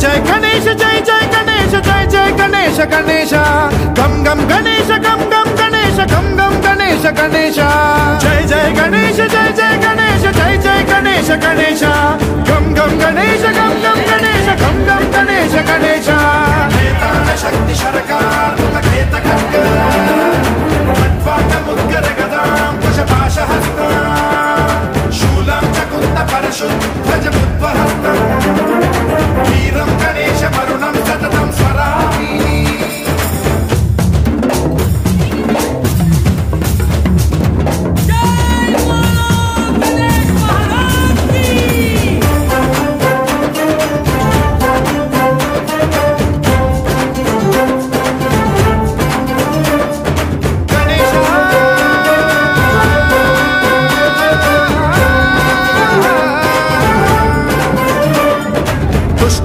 जय गणेश जय जय गणेश जय जय गणेश गणेश गम गम गणेश गम गम गणेश गम गम गणेश गणेश जय जय गणेश जय जय गणेश जय जय गणेश गणेश गम गम गणेश गम गम गणेश गम गम गणेश गणेश शक्ति सरकार मुखेत खड्ग खट्वाट मुद्गर गदां कुशपाशहस्ता शूलं च कुन्त परशुं ध्वज मुद्वहस्तं वीरं गणेश वरुणं सततं स्मरामि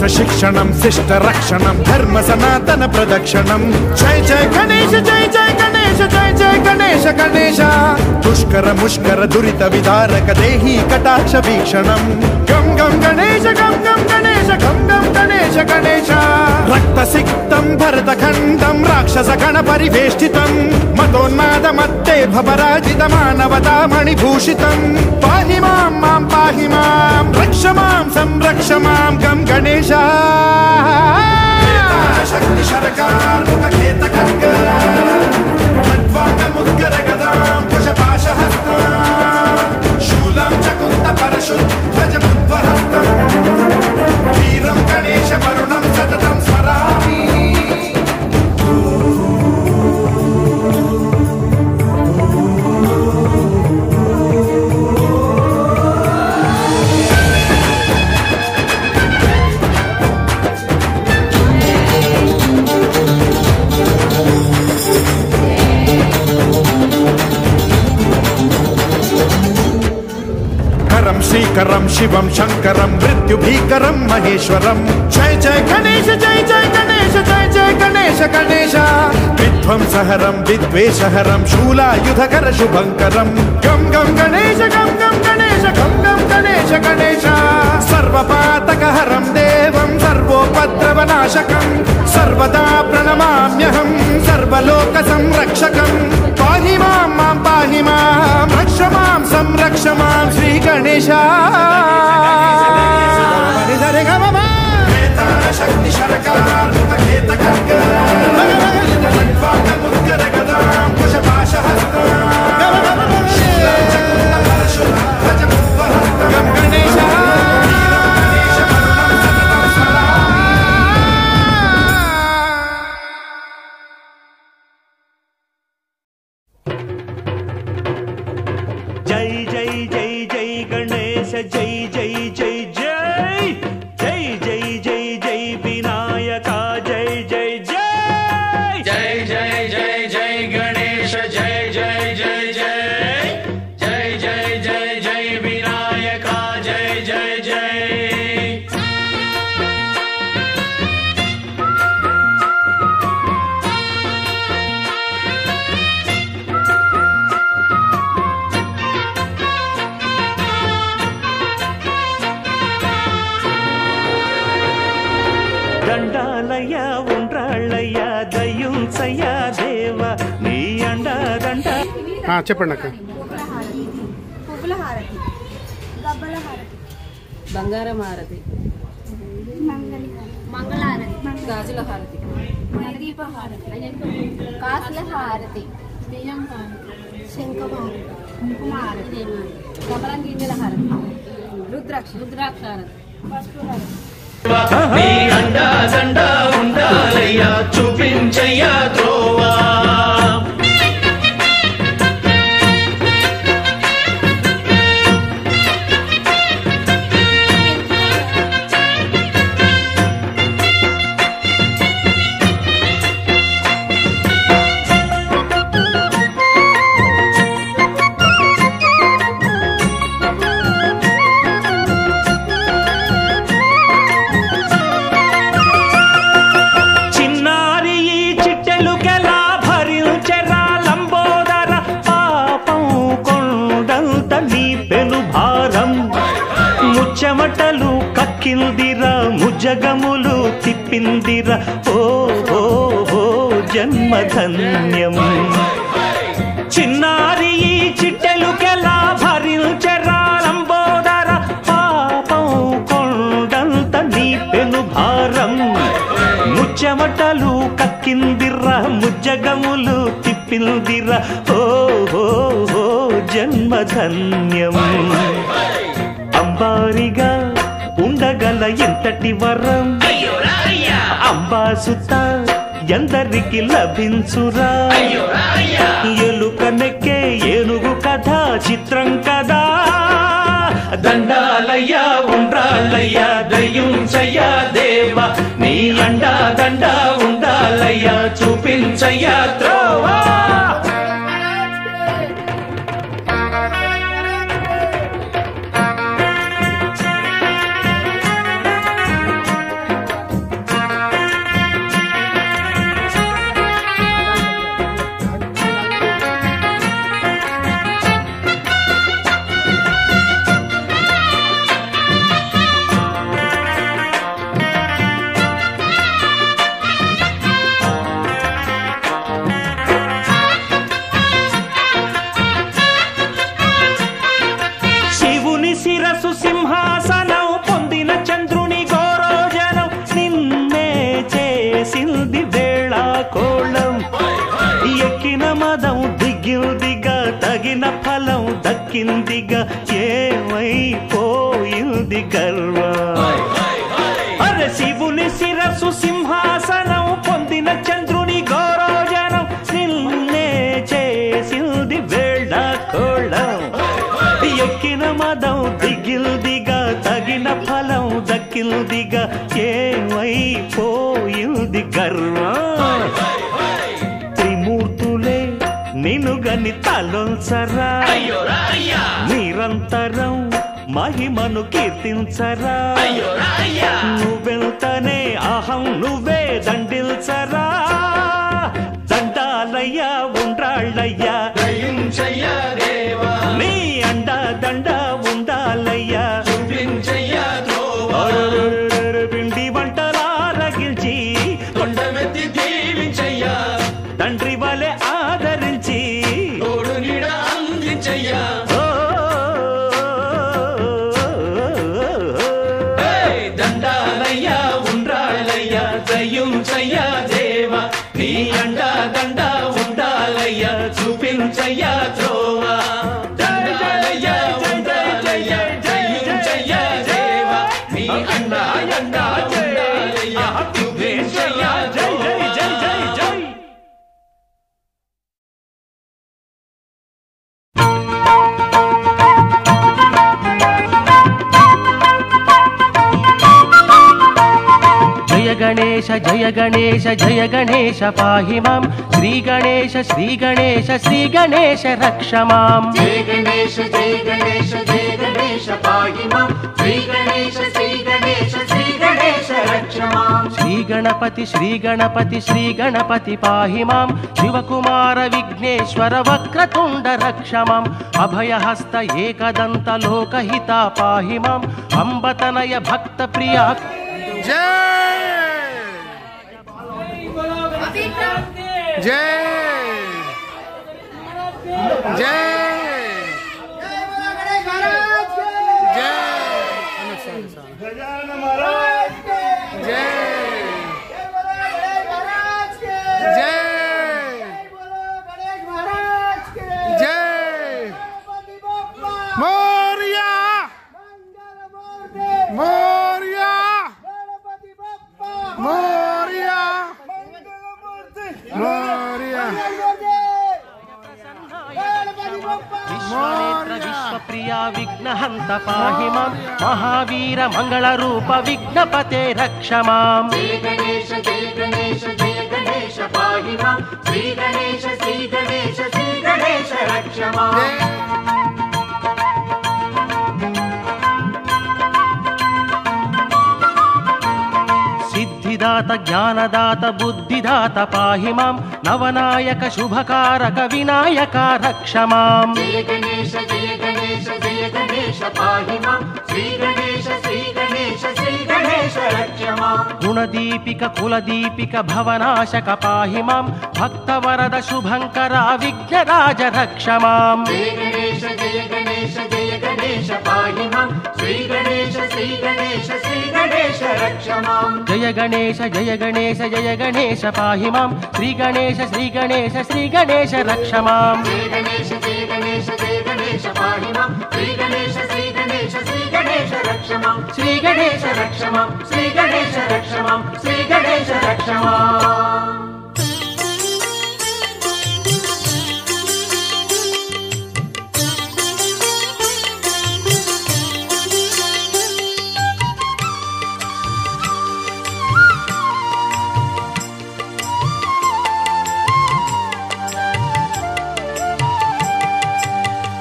शिक्षणं शिष्ट रक्षणं धर्म सनातन प्रदक्षिणं जय जय गणेश जय जय गणेश जय जय गणेश गणेश दुष्कर मुष्कर दुरित विदारक देहि कटाक्ष वीक्षणं गम गम गणेश गम गम गणेश गम गम गणेश गणेश रक्त सिक्तं भरत खंडं राक्षस गण परिवेष्टितं मदोन्माद मत्ते भवराजित मानवता मणिभूषितं पाहि मां मां पाहि मां रक्ष मां संरक्ष मां गम गणेश शक्ति सरकार मुखेत खड्ग खट्वाट मुद्गर गदां कुशपाशहस्ता शूलं च कुन्त परशुं ध्वज मुद्वहस्तं वीरं गणेश वरुणं सततं स्मरामि श्रीकरं शिवं शंकरं मृत्युभीकरं महेश्वरं जय जय गणेश जय जय गणेश जय जय गणेश गणेश विध्वंसहरं विद्वेषहरं शूलायुधकर शुभंकरं गम गम गणेश गम गम गणेश गम गम गणेश गणेश सर्वपातकहरं देवं सर्वोपद्रवनाशकं सर्वदा प्रणमाम्यहं सर्वलोकसंरक्षकं पाहि मां मां पाहि मां रक्ष मां संरक्ष मां श्री गणेश शक्ति सरकार मुखेत खड्ग खट्वाट मुद्गर गदां कुशपाशहस्ता शूलं च कुन्त परशुं ध्वज मुद्वहस्तं गम गणेश जय जय जय जय गणेश जय जय जय जय जय जय जय जय विनायका जय जय जय जय जय जय जय गणेश जय जय जय जय जय जय जय जय विनायका जय जय जय దండాలయ ఉండ్రాళ్ళయ్య దయ్యుంచయ్య దేవ నీ అండ దండ చెప్పండి అక్క పువ్వుల హారతి గబ్బల హారతి బంగారం హారతి మంగళహారతి గాజుల హారతి దీప హారతి కాసుల హారతి బియ్యం హారతి శంఖ హారతి కుంకుమ హారతి కమలం గింజల హారతి రుద్రాక్ష హారతి పసుపు హారతి నీ అండా దండ ఉండాలయ్యా చూపించయ్యా త్రోవా చిన్నారి ఈ చిట్టెలు ముజ్జగములు తిప్పిందిర ఓ ఓ ఓ జన్మధన్యం చిన్నారి ఈ చిట్టెలుకెలా భరించరాలంబోదర పాపం కొండంత నీ పెను భారం ముచ్చమటలు కక్కిందిర ముజ్జగములు తిప్పిందిర ఓ ఓ ఓ జన్మధన్యం అంబారిగా ఉండగల ఎంతటి వరం అంబాసుత ఎందరికి లభించురా ఎలుకనెక్కే ఏనుగు కథ చిత్రం కదా దండాలయ్యా ఉండ్రాళ్ళయ్యా దయ్యుంచయ్యా దేవా నీ అండా దండ ఉండాలయ్యా చూపించయ్యా త్రోవా ఫలం దక్కిందిగా ఏమైపోయింది గర్వం అరే శివుని శిరసు సింహాసనం పొందిన చంద్రుని గౌరవజనం నిన్నే చేసింది వేళాకోళం ఎక్కిన మదం దిగిల్దిగా తగిన ఫలం దక్కిల్దిగా ఏమైపోయింది గర్వం త్రిమూర్తులే నినుగని తలొంచరా నిరంతరం మహిమను కీర్తించరా నువ్వెంతనే అహం నువ్వే దండిల్చరా దండాలయ్యా ఉండ్రాళ్ళయ్యా నీ అండ దండ ఉండాలయ్యా పిండి వంటలారగిల్చి కొండమెత్తి దీవించయ్యా తండ్రి వలె ఆదరించి తోడు నీడ అందించయ్యా దండాలయ్యా ఉండ్రాళ్ళయ్యా దయ్యుంచయ్యా దేవా నీ అండా దండ ఉండాలయ్యా చూపించయ్యా త్రోవా దండాలయ్యా ఉండ్రాళ్ళయ్యా దయ్యుంచయ్యా దేవా నీ అండా అండా ఉండాలయ్యా చూపించయ్యా జై జై జై జై జై జయ గణేశ జయ గణేశ జయ గణేశ పాహి మాం శ్రీ గణేశ శ్రీ గణేశ శ్రీ గణేశ రక్ష మాం జయ గణేశ జయ గణేశ జయ గణేశ పాహి మాం శ్రీ గణేశ శ్రీ గణేశ శ్రీ గణేశ రక్ష మాం శ్రీ గణపతి శ్రీ గణపతి శ్రీ గణపతి పాహి మాం శివకుమార విఘ్నేశ్వర వక్రతుండ రక్ష మాం అభయహస్త ఏకదంత లోకహిత పాహి మాం అంబతనయ భక్త ప్రియా జై జై జై మోరియా మోరియా మోరియా మోరియా విశ్వనేత్ర విశ్వప్రియా విఘ్నహంత పాహి మాం మహావీర మంగళ రూప విఘ్నపతే రక్ష మాం జయ గణేశ జయ గణేశ జయ గణేశ పాహి మాం శ్రీ గణేశ శ్రీ గణేశ శ్రీ గణేశ రక్ష మాం సిద్ధిదాత జ్ఞానదాత బుద్ధిదాత పాహి మాం నవనాయక శుభకారక వినాయక రక్ష మాం జయ గణేశ జయ గణేశ జయ గణేశ పాహి మాం శ్రీ గణేశ శ్రీ గణేశ శ్రీ గణేశ गणेश रक्ष माम् गुणदीपिक कुलदीपिक भवनाशक पाहि मां भक्तवरद शुभङ्करा विघ्नराज रक्ष माम् जय गणेश पाहि माम् श्री गणेश श्री गणेश रक्ष माम् जय गणेश पाहि मां श्री गणेश श्री गणेश रक्ष माम् जय गणेश पाहि माम् श्री गणेश श्री गणेश रक्ष माम् श्री गणेश रक्ष माम् श्री गणेश रक्ष माम् श्री गणेश रक्ष माम्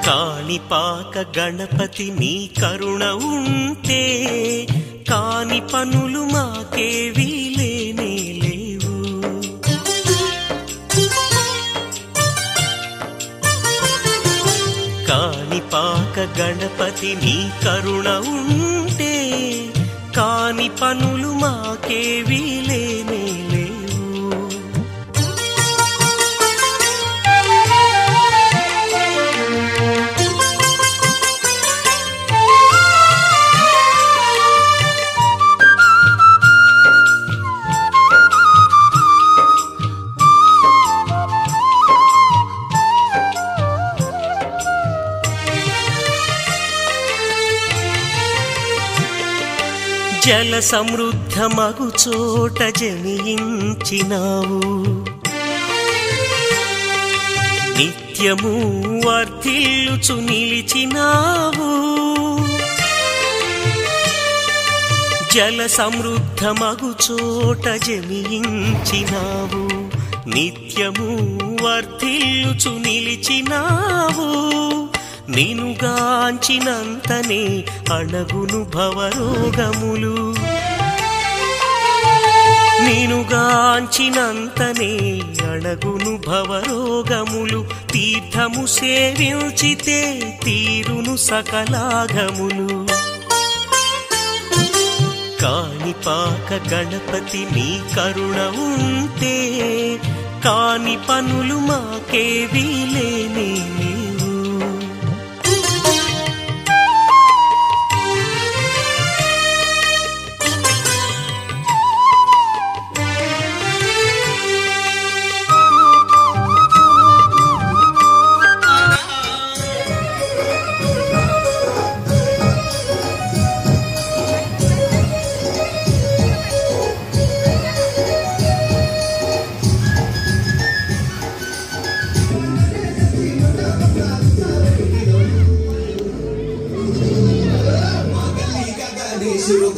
కాణిపాక గణపతి నీ కరుణ ఉంటే కాని పనులు మాకేవీ లేనే లేవు కాణిపాక గణపతి నీ కరుణ ఉంటే కాని పనులు మాకేవీ లేనే లేవు జల సమృద్ధ మగు చోట జనించినావు నిత్యము వర్ధిల్లుచు నిలిచినావు జల సమృద్ధ మగు చోట జనించినావు నిత్యము వర్ధిల్లుచు నిలిచినావు నినుగాంచినంతనే అణగును భవరోగములు నినుగాంచినంతనే అణగును భవరోగములు తీర్థము సేవించితే తీరును సకలాగములు కాణిపాక గణపతి నీ కరుణ ఉంటే కాని పనులు మాకేవీ లేనే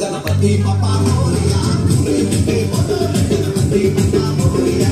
गणपति पप्पा मोरिया गणपति पप्पा मोरिया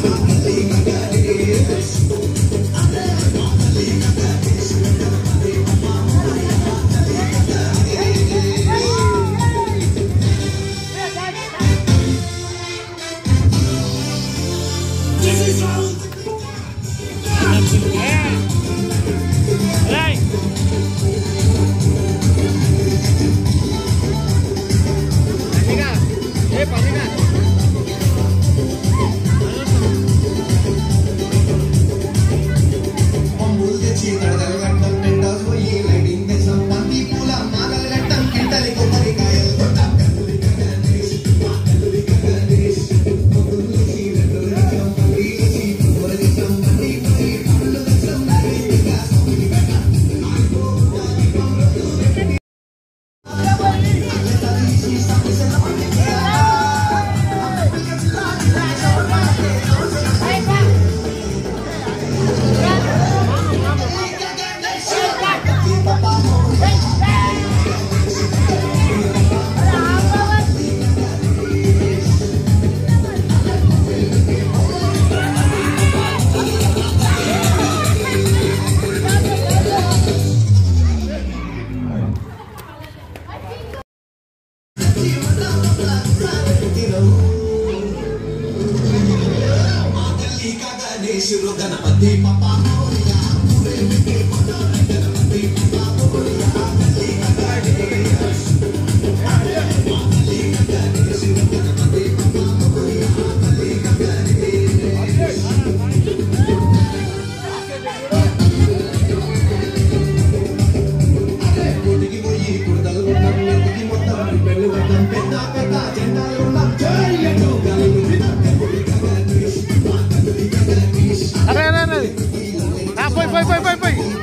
పోయి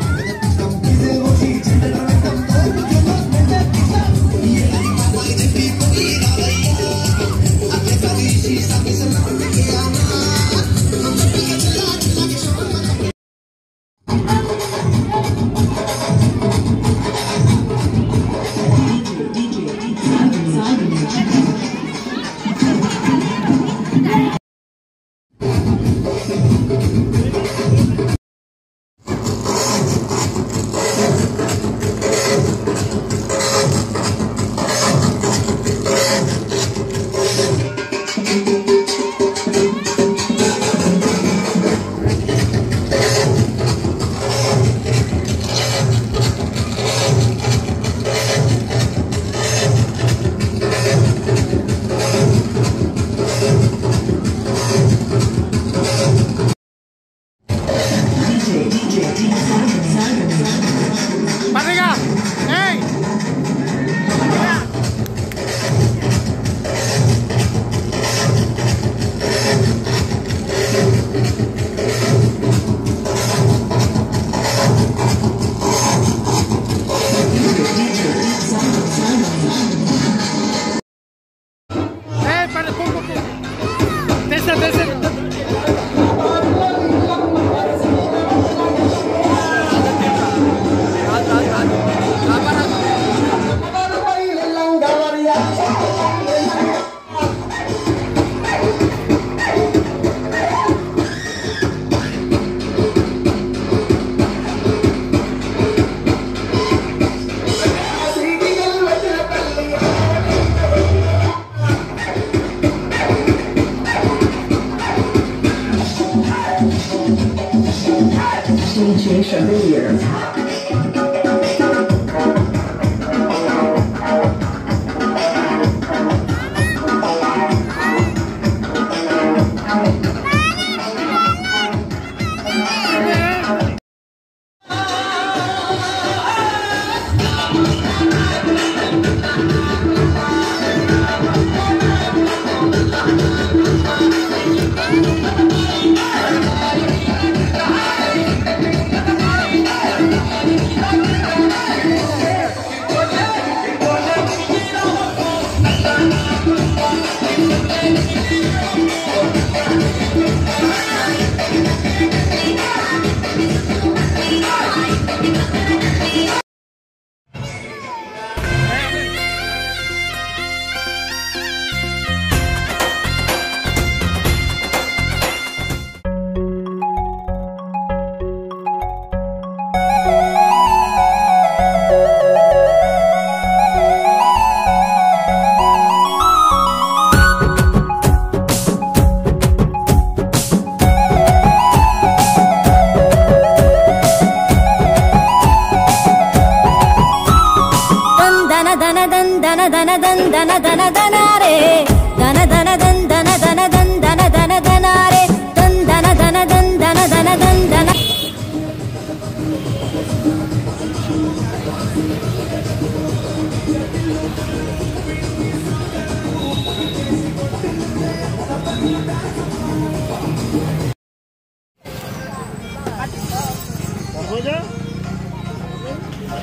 DJ 什么人？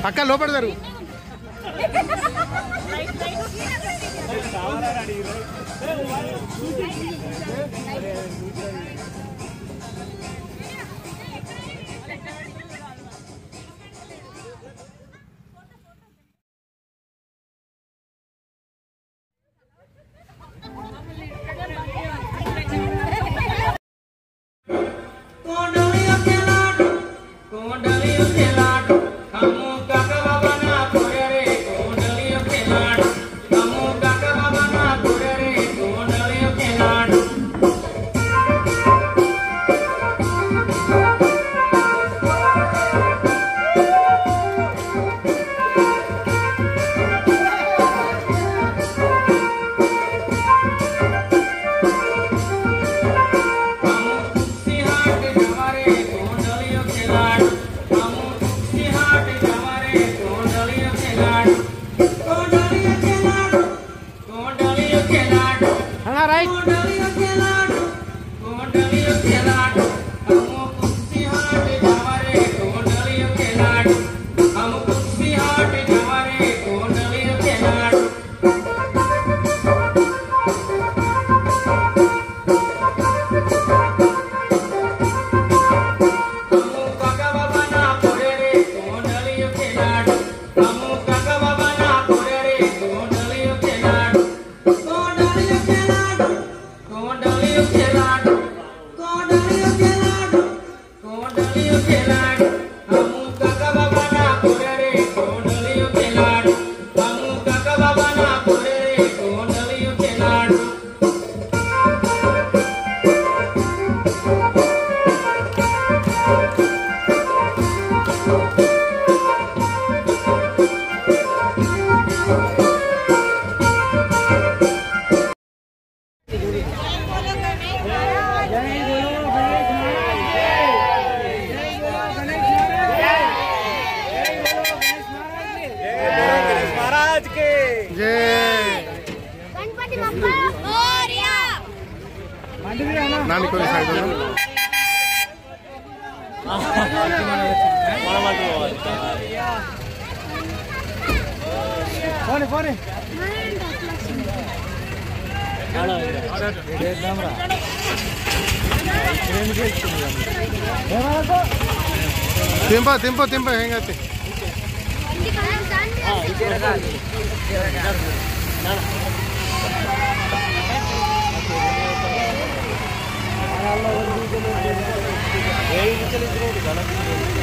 అక్క లోపడతారు नानी को साइड में फोन फोन ತಿಂಪ ಹೆಂಗೈತಿ ಚಲಿದ್ರು